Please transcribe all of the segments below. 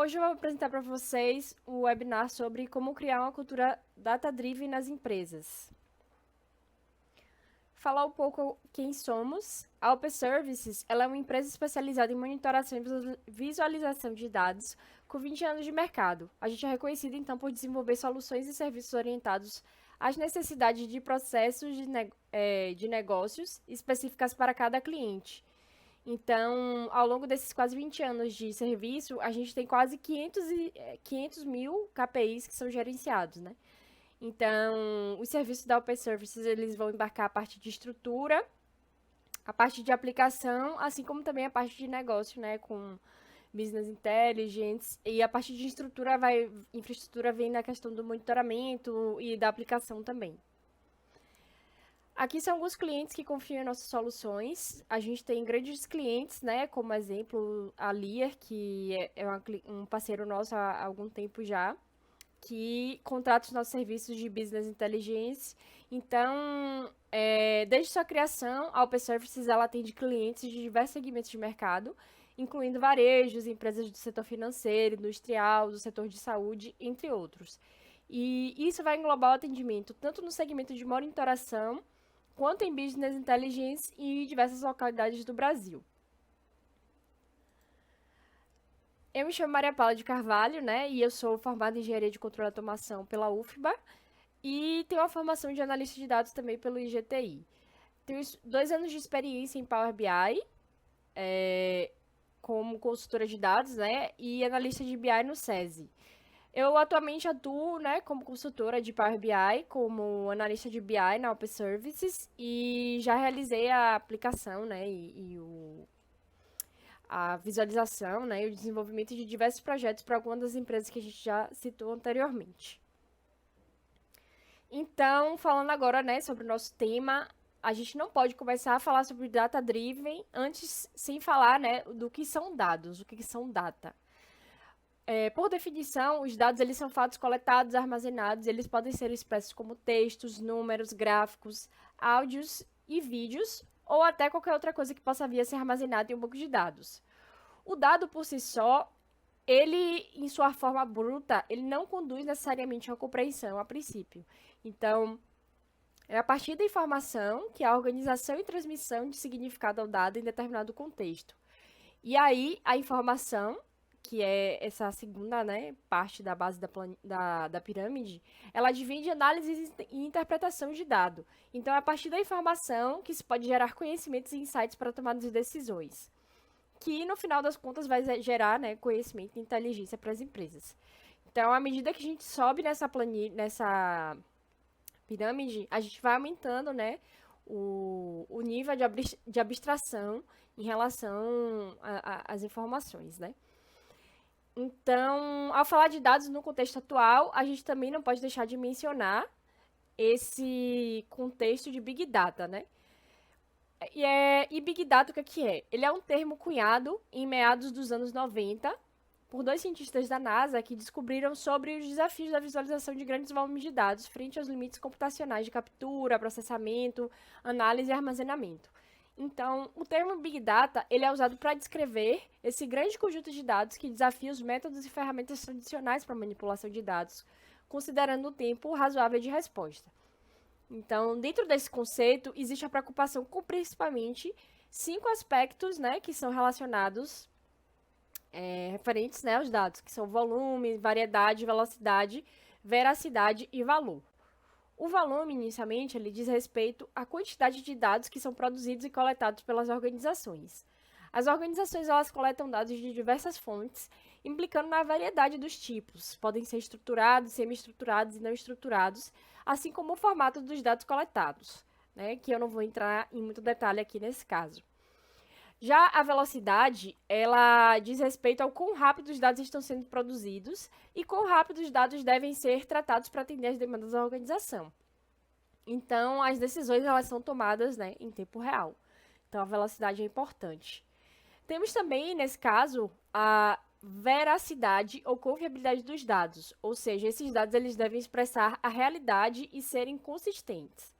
Hoje eu vou apresentar para vocês um webinar sobre como criar uma cultura data-driven nas empresas. Falar um pouco quem somos. A Open Services ela é uma empresa especializada em monitoração e visualização de dados com 20 anos de mercado. A gente é reconhecido, então, por desenvolver soluções e serviços orientados às necessidades de processos de negócios específicas para cada cliente. Então, ao longo desses quase 20 anos de serviço, a gente tem quase 500 mil KPIs que são gerenciados, né? Então, os serviços da Open Services, eles vão embarcar a parte de estrutura, a parte de aplicação, assim como também a parte de negócio, né, com Business Intelligence, e a parte de infraestrutura vem na questão do monitoramento e da aplicação também. Aqui são alguns clientes que confiam em nossas soluções. A gente tem grandes clientes, né? Como exemplo, a Lear, que é um parceiro nosso há algum tempo já, que contrata os nossos serviços de Business Intelligence. Então, desde sua criação, a Open Services ela atende clientes de diversos segmentos de mercado, incluindo varejos, empresas do setor financeiro, industrial, do setor de saúde, entre outros. E isso vai englobar o atendimento tanto no segmento de monitoração, quanto em Business Intelligence e diversas localidades do Brasil. Eu me chamo Maria Paula de Carvalho, né, e eu sou formada em Engenharia de Controle e Automação pela UFBA e tenho uma formação de analista de dados também pelo IGTI. Tenho 2 anos de experiência em Power BI, como consultora de dados, né, e analista de BI no SESI. Eu atualmente atuo, né, como consultora de Power BI, como analista de BI na Open Services e já realizei a aplicação, né, a visualização, né, e o desenvolvimento de diversos projetos para algumas das empresas que a gente já citou anteriormente. Então, falando agora, né, sobre o nosso tema, a gente não pode começar a falar sobre data driven antes sem falar, né, do que são dados, o que são data. Por definição, os dados eles são fatos coletados, armazenados, eles podem ser expressos como textos, números, gráficos, áudios e vídeos, ou até qualquer outra coisa que possa vir a ser armazenada em um banco de dados. O dado por si só, ele, em sua forma bruta, ele não conduz necessariamente a uma compreensão a princípio. Então, é a partir da informação que a organização e transmissão de significado ao dado em determinado contexto. E aí, a informação, que é essa segunda, né, parte da base da pirâmide, ela divide análise e interpretação de dado. Então, é a partir da informação que se pode gerar conhecimentos e insights para tomar de decisões, que no final das contas vai gerar, né, conhecimento e inteligência para as empresas. Então, à medida que a gente sobe nessa pirâmide, a gente vai aumentando, né, o nível de abstração em relação às informações, né? Então, ao falar de dados no contexto atual, a gente também não pode deixar de mencionar esse contexto de Big Data, né? E Big Data o que é? Ele é um termo cunhado em meados dos anos 90 por 2 cientistas da NASA que descobriram sobre os desafios da visualização de grandes volumes de dados frente aos limites computacionais de captura, processamento, análise e armazenamento. Então, o termo Big Data ele é usado para descrever esse grande conjunto de dados que desafia os métodos e ferramentas tradicionais para manipulação de dados, considerando o tempo razoável de resposta. Então, dentro desse conceito, existe a preocupação com principalmente 5 aspectos, né, que são relacionados, referentes, né, aos dados, que são volume, variedade, velocidade, veracidade e valor. O volume, inicialmente, ele diz respeito à quantidade de dados que são produzidos e coletados pelas organizações. As organizações elas coletam dados de diversas fontes, implicando na variedade dos tipos. Podem ser estruturados, semi-estruturados e não estruturados, assim como o formato dos dados coletados, né, que eu não vou entrar em muito detalhe aqui nesse caso. Já a velocidade, ela diz respeito ao quão rápido os dados estão sendo produzidos e quão rápido os dados devem ser tratados para atender as demandas da organização. Então, as decisões elas são tomadas, né, em tempo real. Então, a velocidade é importante. Temos também, nesse caso, a veracidade ou confiabilidade dos dados, ou seja, esses dados eles devem expressar a realidade e serem consistentes.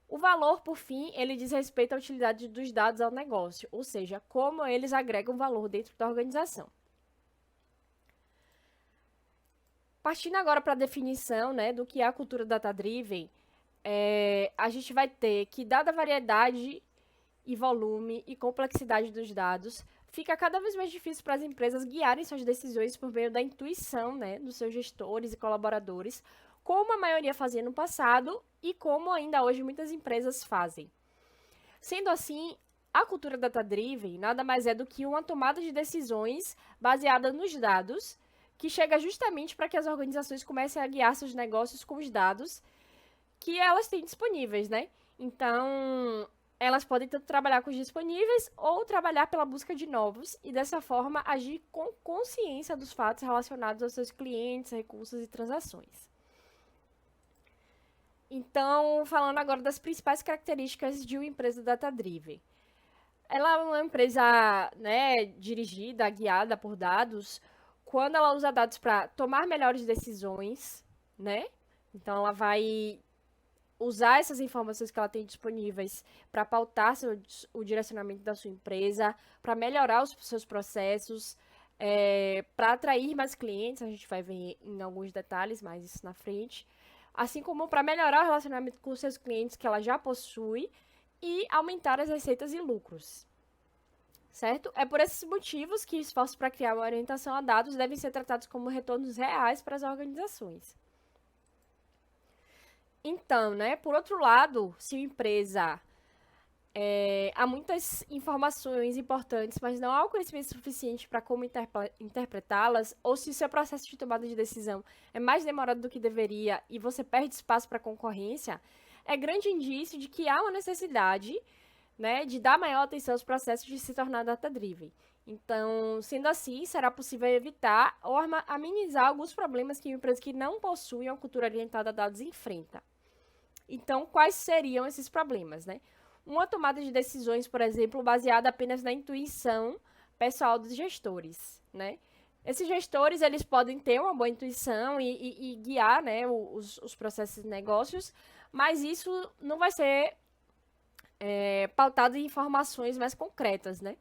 O valor, por fim, ele diz respeito à utilidade dos dados ao negócio, ou seja, como eles agregam valor dentro da organização. Partindo agora para a definição, né, do que é a cultura data-driven, a gente vai ter que, dada a variedade e volume e complexidade dos dados, fica cada vez mais difícil para as empresas guiarem suas decisões por meio da intuição, né, dos seus gestores e colaboradores, como a maioria fazia no passado e como ainda hoje muitas empresas fazem. Sendo assim, a cultura data-driven nada mais é do que uma tomada de decisões baseada nos dados, que chega justamente para que as organizações comecem a guiar seus negócios com os dados que elas têm disponíveis, né? Então, elas podem tanto trabalhar com os disponíveis ou trabalhar pela busca de novos e, dessa forma, agir com consciência dos fatos relacionados aos seus clientes, recursos e transações. Então, falando agora das principais características de uma empresa data-driven. Ela é uma empresa, né, dirigida, guiada por dados, quando ela usa dados para tomar melhores decisões, né? Então, ela vai usar essas informações que ela tem disponíveis para pautar o direcionamento da sua empresa, para melhorar os seus processos, para atrair mais clientes, a gente vai ver em alguns detalhes mais isso na frente, assim como para melhorar o relacionamento com os seus clientes que ela já possui e aumentar as receitas e lucros. Certo? É por esses motivos que esforços para criar uma orientação a dados devem ser tratados como retornos reais para as organizações. Então, né, por outro lado, se uma empresa há muitas informações importantes, mas não há o conhecimento suficiente para como interpretá-las, ou se o seu processo de tomada de decisão é mais demorado do que deveria e você perde espaço para a concorrência, é grande indício de que há uma necessidade, né, de dar maior atenção aos processos de se tornar data-driven. Então, sendo assim, será possível evitar ou amenizar alguns problemas que uma empresa que não possui uma cultura orientada a dados enfrenta. Então, quais seriam esses problemas, né? Uma tomada de decisões, por exemplo, baseada apenas na intuição pessoal dos gestores, né? Esses gestores, eles podem ter uma boa intuição e guiar, né, os processos de negócios, mas isso não vai ser pautado em informações mais concretas, né?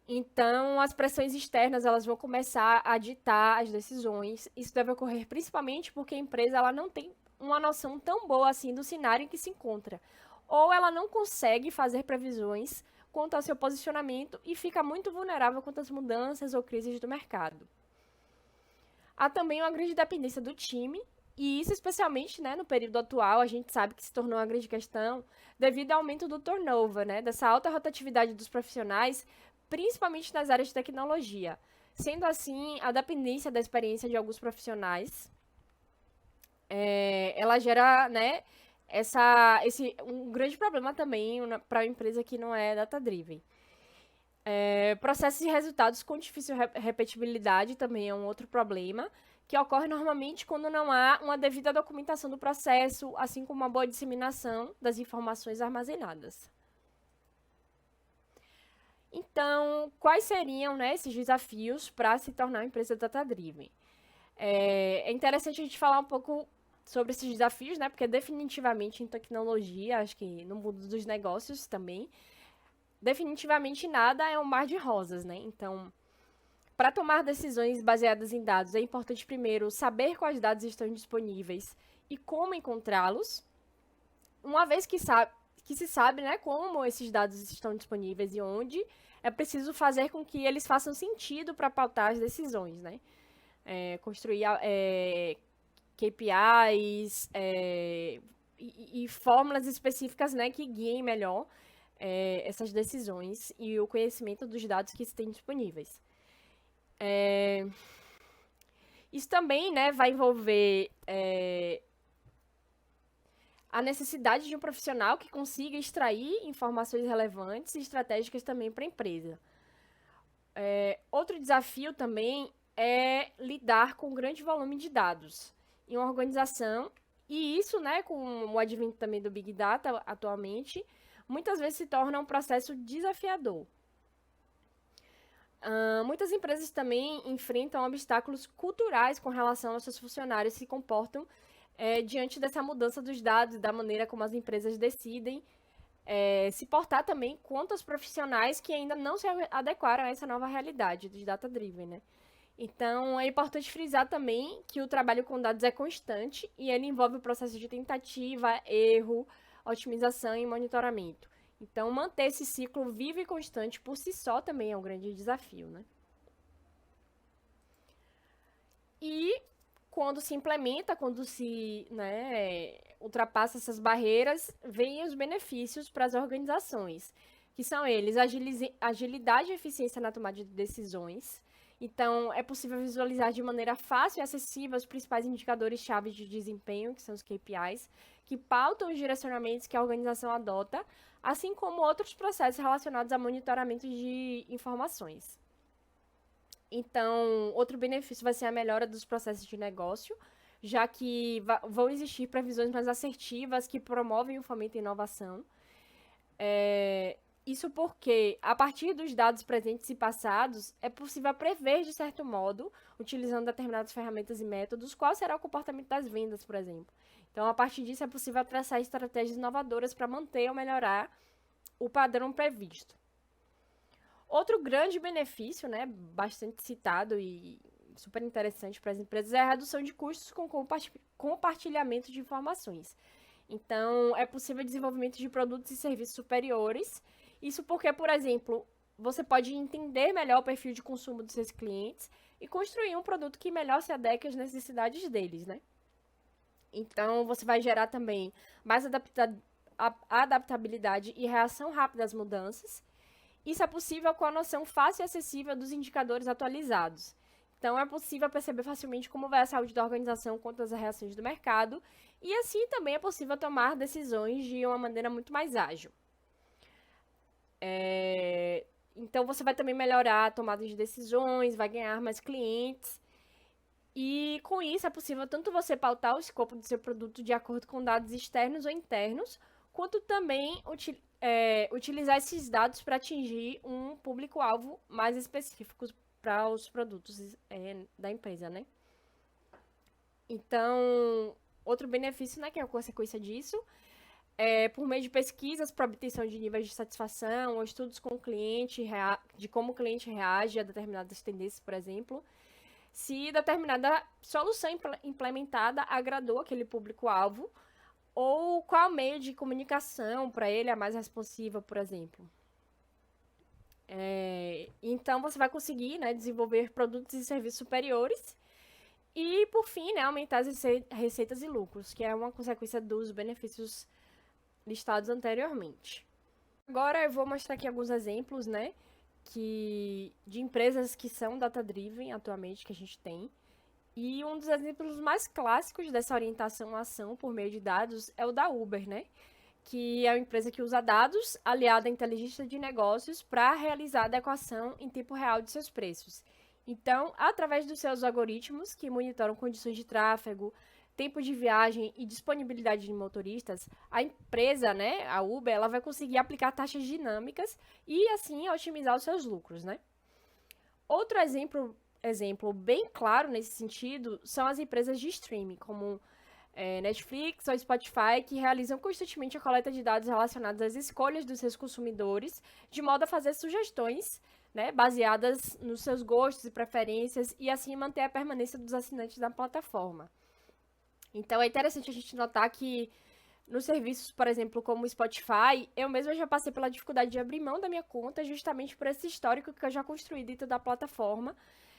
Então, as pressões externas, elas vão começar a ditar as decisões. Isso deve ocorrer principalmente porque a empresa ela não tem uma noção tão boa assim do cenário em que se encontra. Ou ela não consegue fazer previsões quanto ao seu posicionamento e fica muito vulnerável quanto às mudanças ou crises do mercado. Há também uma grande dependência do time, e isso especialmente, né, no período atual, a gente sabe que se tornou uma grande questão devido ao aumento do turnover, né, dessa alta rotatividade dos profissionais, principalmente nas áreas de tecnologia. Sendo assim, a dependência da experiência de alguns profissionais, ela gera, né, um grande problema também para uma empresa que não é data-driven. Processos e resultados com difícil repetibilidade também é um outro problema, que ocorre normalmente quando não há uma devida documentação do processo, assim como uma boa disseminação das informações armazenadas. Então, quais seriam, né, esses desafios para se tornar uma empresa data-driven? É interessante a gente falar um pouco sobre esses desafios, né, porque definitivamente em tecnologia, acho que no mundo dos negócios também, definitivamente nada é um mar de rosas, né? Então, para tomar decisões baseadas em dados, é importante primeiro saber quais dados estão disponíveis e como encontrá-los. Uma vez que se sabe, né, como esses dados estão disponíveis e onde, é preciso fazer com que eles façam sentido para pautar as decisões, né? Construir KPIs e fórmulas específicas, né, que guiem melhor essas decisões e o conhecimento dos dados que estão disponíveis. Isso também, né, vai envolver a necessidade de um profissional que consiga extrair informações relevantes e estratégicas também para a empresa. Outro desafio também é lidar com um grande volume de dados em uma organização, e isso, né, com o advento também do Big Data atualmente, muitas vezes se torna um processo desafiador. Muitas empresas também enfrentam obstáculos culturais com relação aos seus funcionários se comportam diante dessa mudança dos dados e da maneira como as empresas decidem se portar também quanto aos profissionais que ainda não se adequaram a essa nova realidade dos data-driven, né? Então, é importante frisar também que o trabalho com dados é constante e ele envolve o processo de tentativa, erro, otimização e monitoramento. Então, manter esse ciclo vivo e constante por si só também é um grande desafio, né? E quando se implementa, quando se, né, ultrapassa essas barreiras, vêm os benefícios para as organizações, que são eles agilidade e eficiência na tomada de decisões. Então, é possível visualizar de maneira fácil e acessível os principais indicadores-chave de desempenho, que são os KPIs, que pautam os direcionamentos que a organização adota, assim como outros processos relacionados a monitoramento de informações. Então, outro benefício vai ser a melhora dos processos de negócio, já que vão existir previsões mais assertivas que promovem o fomento e inovação. Isso porque, a partir dos dados presentes e passados, é possível prever, de certo modo, utilizando determinadas ferramentas e métodos, qual será o comportamento das vendas, por exemplo. Então, a partir disso, é possível traçar estratégias inovadoras para manter ou melhorar o padrão previsto. Outro grande benefício, né, bastante citado e super interessante para as empresas, é a redução de custos com compartilhamento de informações. Então, é possível o desenvolvimento de produtos e serviços superiores. Isso porque, por exemplo, você pode entender melhor o perfil de consumo dos seus clientes e construir um produto que melhor se adeque às necessidades deles, né? Então, você vai gerar também mais adaptabilidade e reação rápida às mudanças. Isso é possível com a noção fácil e acessível dos indicadores atualizados. Então, é possível perceber facilmente como vai a saúde da organização contra as reações do mercado, e assim também é possível tomar decisões de uma maneira muito mais ágil. Então, você vai também melhorar a tomada de decisões, vai ganhar mais clientes, e com isso é possível tanto você pautar o escopo do seu produto de acordo com dados externos ou internos, quanto também utilizar esses dados para atingir um público-alvo mais específico para os produtos da empresa, né? Então, outro benefício, né, que é a consequência disso, por meio de pesquisas para obtenção de níveis de satisfação, ou estudos com o cliente, de como o cliente reage a determinadas tendências, por exemplo, se determinada solução implementada agradou aquele público-alvo, ou qual meio de comunicação para ele é mais responsiva, por exemplo. Então, você vai conseguir, né, desenvolver produtos e serviços superiores e, por fim, né, aumentar as receitas e lucros, que é uma consequência dos benefícios listados anteriormente. Agora eu vou mostrar aqui alguns exemplos, né, de empresas que são data-driven atualmente, que a gente tem. E um dos exemplos mais clássicos dessa orientação à ação por meio de dados é o da Uber, né? Que é uma empresa que usa dados aliada à inteligência de negócios para realizar a adequação em tempo real de seus preços. Então, através dos seus algoritmos que monitoram condições de tráfego, tempo de viagem e disponibilidade de motoristas, a empresa, né, a Uber, ela vai conseguir aplicar taxas dinâmicas e assim otimizar os seus lucros, né? Outro exemplo bem claro nesse sentido são as empresas de streaming, como Netflix ou Spotify, que realizam constantemente a coleta de dados relacionados às escolhas dos seus consumidores, de modo a fazer sugestões, né, baseadas nos seus gostos e preferências, e assim manter a permanência dos assinantes da plataforma. Então é interessante a gente notar que nos serviços, por exemplo, como o Spotify, eu mesma já passei pela dificuldade de abrir mão da minha conta justamente por esse histórico que eu já construí dentro da plataforma,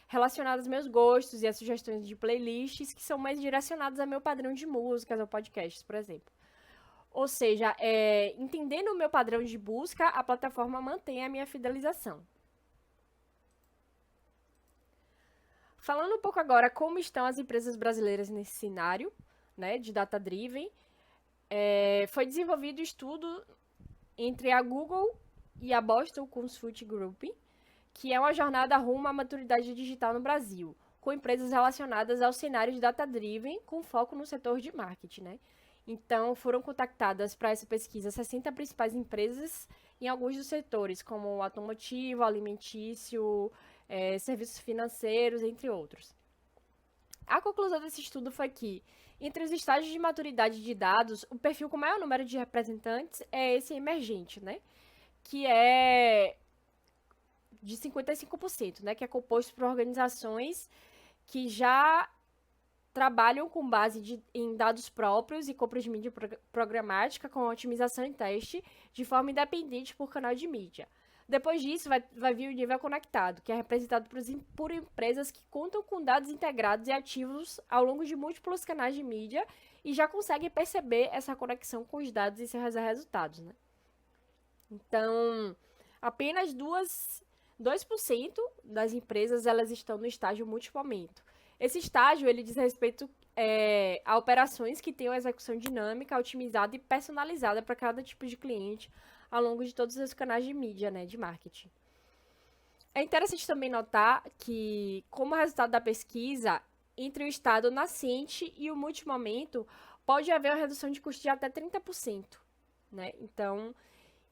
relacionado aos meus gostos e às sugestões de playlists que são mais direcionadas ao meu padrão de músicas ou podcasts, por exemplo. Ou seja, entendendo o meu padrão de busca, a plataforma mantém a minha fidelização. Falando um pouco agora como estão as empresas brasileiras nesse cenário, né, de data-driven, foi desenvolvido estudo entre a Google e a Boston Consulting Group, que é uma jornada rumo à maturidade digital no Brasil, com empresas relacionadas ao cenário de data-driven, com foco no setor de marketing, né? Então, foram contactadas para essa pesquisa 60 principais empresas em alguns dos setores, como automotivo, alimentício, serviços financeiros, entre outros. A conclusão desse estudo foi que, entre os estágios de maturidade de dados, o perfil com maior número de representantes é esse emergente, né? Que é de 55%, né, que é composto por organizações que já trabalham com base em dados próprios e compra de mídia programática com otimização e teste de forma independente por canal de mídia. Depois disso, vai vir o nível conectado, que é representado por empresas que contam com dados integrados e ativos ao longo de múltiplos canais de mídia e já conseguem perceber essa conexão com os dados e seus resultados, né? Então, apenas 2% das empresas elas estão no estágio multimomento. Esse estágio ele diz respeito a operações que tenham execução dinâmica, otimizada e personalizada para cada tipo de cliente ao longo de todos os canais de mídia, né, de marketing. É interessante também notar que, como resultado da pesquisa, entre o estado nascente e o multimomento, pode haver uma redução de custo de até 30%. Né? Então,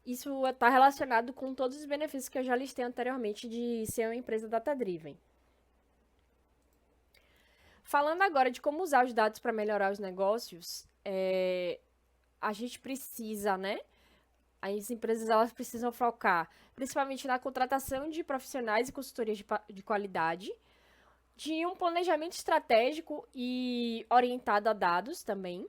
isso está relacionado com todos os benefícios que eu já listei anteriormente de ser uma empresa data-driven. Falando agora de como usar os dados para melhorar os negócios, a gente precisa, né? As empresas elas precisam focar principalmente na contratação de profissionais e consultorias de qualidade, de um planejamento estratégico e orientado a dados também,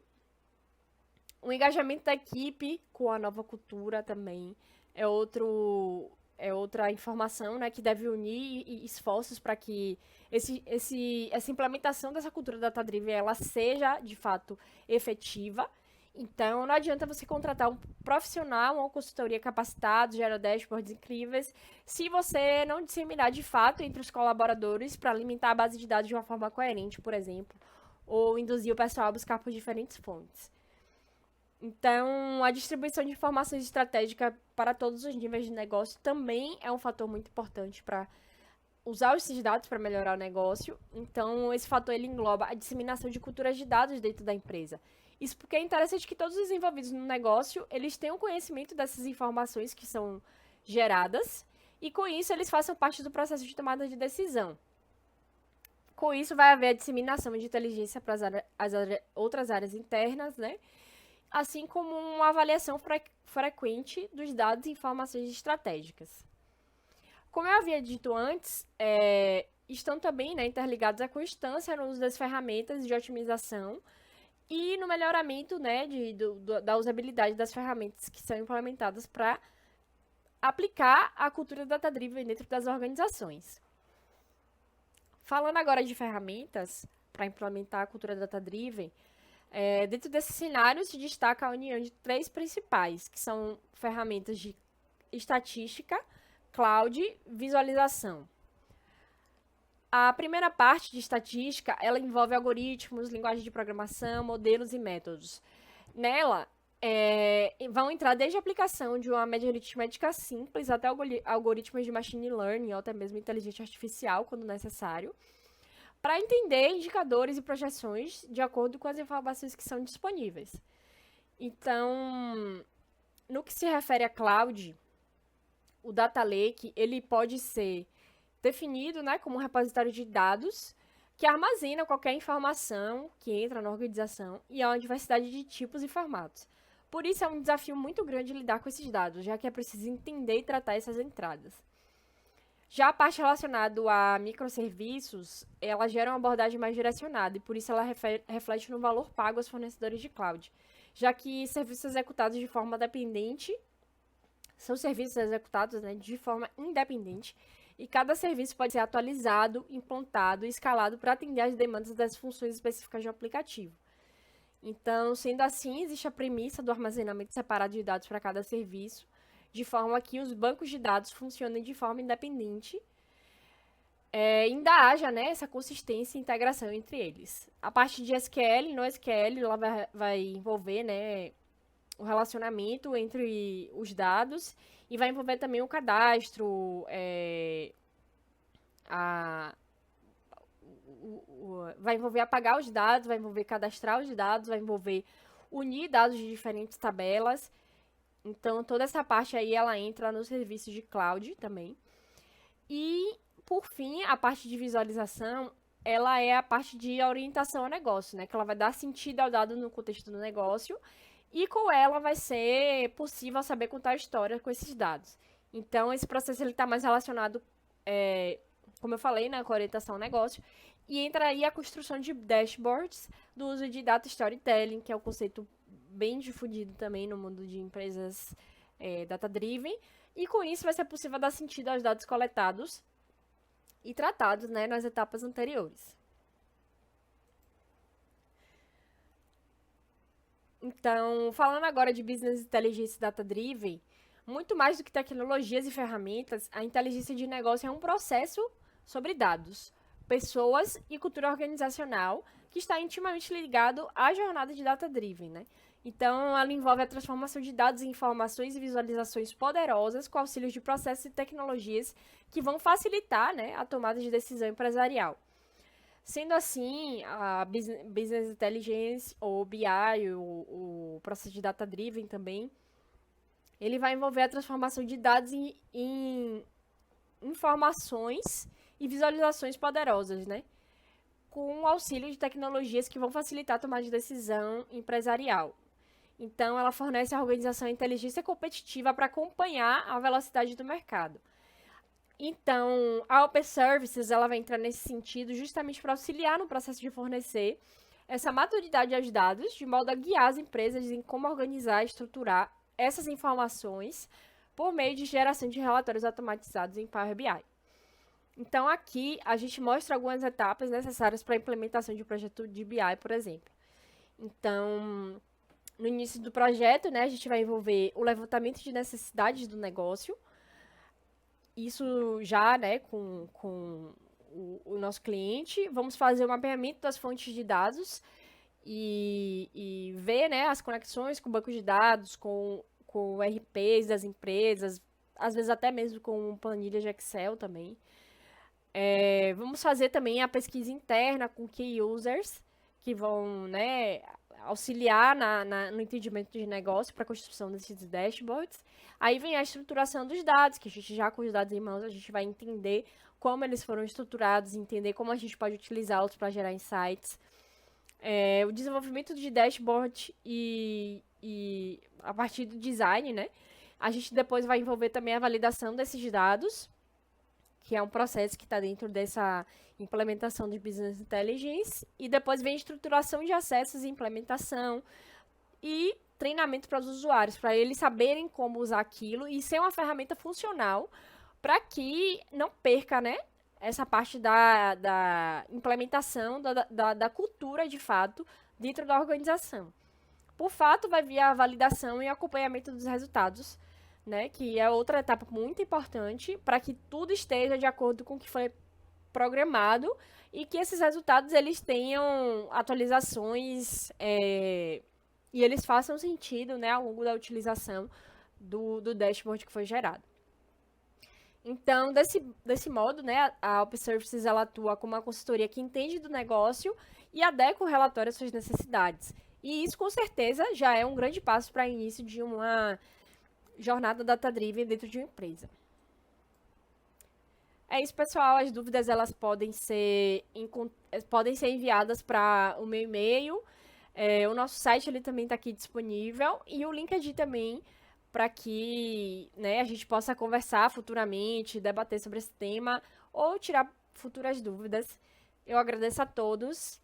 o engajamento da equipe com a nova cultura também é outra informação, né, que deve unir esforços para que essa implementação dessa cultura data-driven ela seja, de fato, efetiva. Então, não adianta você contratar um profissional, uma consultoria capacitada, gera dashboards incríveis, se você não disseminar, de fato, entre os colaboradores para alimentar a base de dados de uma forma coerente, por exemplo, ou induzir o pessoal a buscar por diferentes fontes. Então, a distribuição de informações estratégicas para todos os níveis de negócio também é um fator muito importante para usar esses dados para melhorar o negócio. Então, esse fator ele engloba a disseminação de culturas de dados dentro da empresa. Isso porque é interessante que todos os envolvidos no negócio, eles tenham conhecimento dessas informações que são geradas e, com isso, eles façam parte do processo de tomada de decisão. Com isso, vai haver a disseminação de inteligência para as outras áreas internas, né? Assim como uma avaliação frequente dos dados e informações estratégicas. Como eu havia dito antes, estão também, né, interligados à constância no uso das ferramentas de otimização e no melhoramento, né, da usabilidade das ferramentas que são implementadas para aplicar a cultura data-driven dentro das organizações. Falando agora de ferramentas para implementar a cultura data-driven, dentro desse cenário se destaca a união de 3 principais, que são ferramentas de estatística, cloud e visualização. A primeira parte de estatística, ela envolve algoritmos, linguagem de programação, modelos e métodos. Nela, vão entrar desde a aplicação de uma média aritmética simples até algoritmos de machine learning ou até mesmo inteligência artificial, quando necessário, para entender indicadores e projeções de acordo com as informações que são disponíveis. Então, no que se refere a cloud, o data lake ele pode ser definido, né, como um repositório de dados que armazena qualquer informação que entra na organização e há uma diversidade de tipos e formatos. Por isso é um desafio muito grande lidar com esses dados, já que é preciso entender e tratar essas entradas. Já a parte relacionada a microserviços, ela gera uma abordagem mais direcionada e por isso ela reflete no valor pago aos fornecedores de cloud, já que serviços executados de forma dependente são serviços executados, né, de forma independente e cada serviço pode ser atualizado, implantado e escalado para atender às demandas das funções específicas do aplicativo. Então, sendo assim, existe a premissa do armazenamento separado de dados para cada serviço, de forma que os bancos de dados funcionem de forma independente, ainda haja, né, essa consistência e integração entre eles. A parte de SQL, no SQL, ela vai envolver, né, o relacionamento entre os dados e vai envolver também o cadastro, vai envolver apagar os dados, vai envolver cadastrar os dados, vai envolver unir dados de diferentes tabelas. Então, toda essa parte aí, ela entra nos serviços de cloud também. E, por fim, a parte de visualização, ela é a parte de orientação ao negócio, né? Que ela vai dar sentido ao dado no contexto do negócio. E com ela vai ser possível saber contar a história com esses dados. Então, esse processo está mais relacionado, como eu falei, né, com a orientação ao negócio. E entra aí a construção de dashboards do uso de data storytelling, que é um conceito bem difundido também no mundo de empresas data-driven. E com isso vai ser possível dar sentido aos dados coletados e tratados, né, nas etapas anteriores. Então, falando agora de Business Intelligence Data-Driven, muito mais do que tecnologias e ferramentas, a inteligência de negócio é um processo sobre dados, pessoas e cultura organizacional que está intimamente ligado à jornada de data-driven, né? Então, ela envolve a transformação de dados em informações e visualizações poderosas com auxílio de processos e tecnologias que vão facilitar, né, a tomada de decisão empresarial. Sendo assim, a Business Intelligence, ou BI, o processo de Data Driven também, ele vai envolver a transformação de dados em informações e visualizações poderosas, né? Com o auxílio de tecnologias que vão facilitar a tomada de decisão empresarial. Então, ela fornece à organização inteligência competitiva para acompanhar a velocidade do mercado. Então, a Open Services ela vai entrar nesse sentido justamente para auxiliar no processo de fornecer essa maturidade aos dados, de modo a guiar as empresas em como organizar e estruturar essas informações por meio de geração de relatórios automatizados em Power BI. Então, aqui a gente mostra algumas etapas necessárias para a implementação de um projeto de BI, por exemplo. Então, no início do projeto, né, a gente vai envolver o levantamento de necessidades do negócio, isso já, né, com o nosso cliente. Vamos fazer o mapeamento das fontes de dados e ver, né, as conexões com o banco de dados, com RPs das empresas, às vezes até mesmo com planilha de Excel também. Vamos fazer também a pesquisa interna com key users, que vão, né, auxiliar no entendimento de negócio para a construção desses dashboards. Aí vem a estruturação dos dados, que a gente já com os dados em mãos, a gente vai entender como eles foram estruturados, entender como a gente pode utilizá-los para gerar insights. O desenvolvimento de dashboard e a partir do design, né? A gente depois vai envolver também a validação desses dados, que é um processo que está dentro dessa implementação de Business Intelligence, e depois vem a estruturação de acessos e implementação, e treinamento para os usuários, para eles saberem como usar aquilo e ser uma ferramenta funcional, para que não perca, né, essa parte da implementação, da cultura, de fato, dentro da organização. Por fato, vai vir a validação e acompanhamento dos resultados, né, que é outra etapa muito importante para que tudo esteja de acordo com o que foi programado e que esses resultados eles tenham atualizações e eles façam sentido, né, ao longo da utilização do dashboard que foi gerado. Então, desse modo, né, a Open Services ela atua como uma consultoria que entende do negócio e adequa o relatório às suas necessidades. E isso, com certeza, já é um grande passo para o início de uma jornada data-driven dentro de uma empresa. É isso, pessoal. As dúvidas elas podem ser enviadas para o meu e-mail. O nosso site ele também está aqui disponível. E o LinkedIn também, para que, né, a gente possa conversar futuramente, debater sobre esse tema ou tirar futuras dúvidas. Eu agradeço a todos.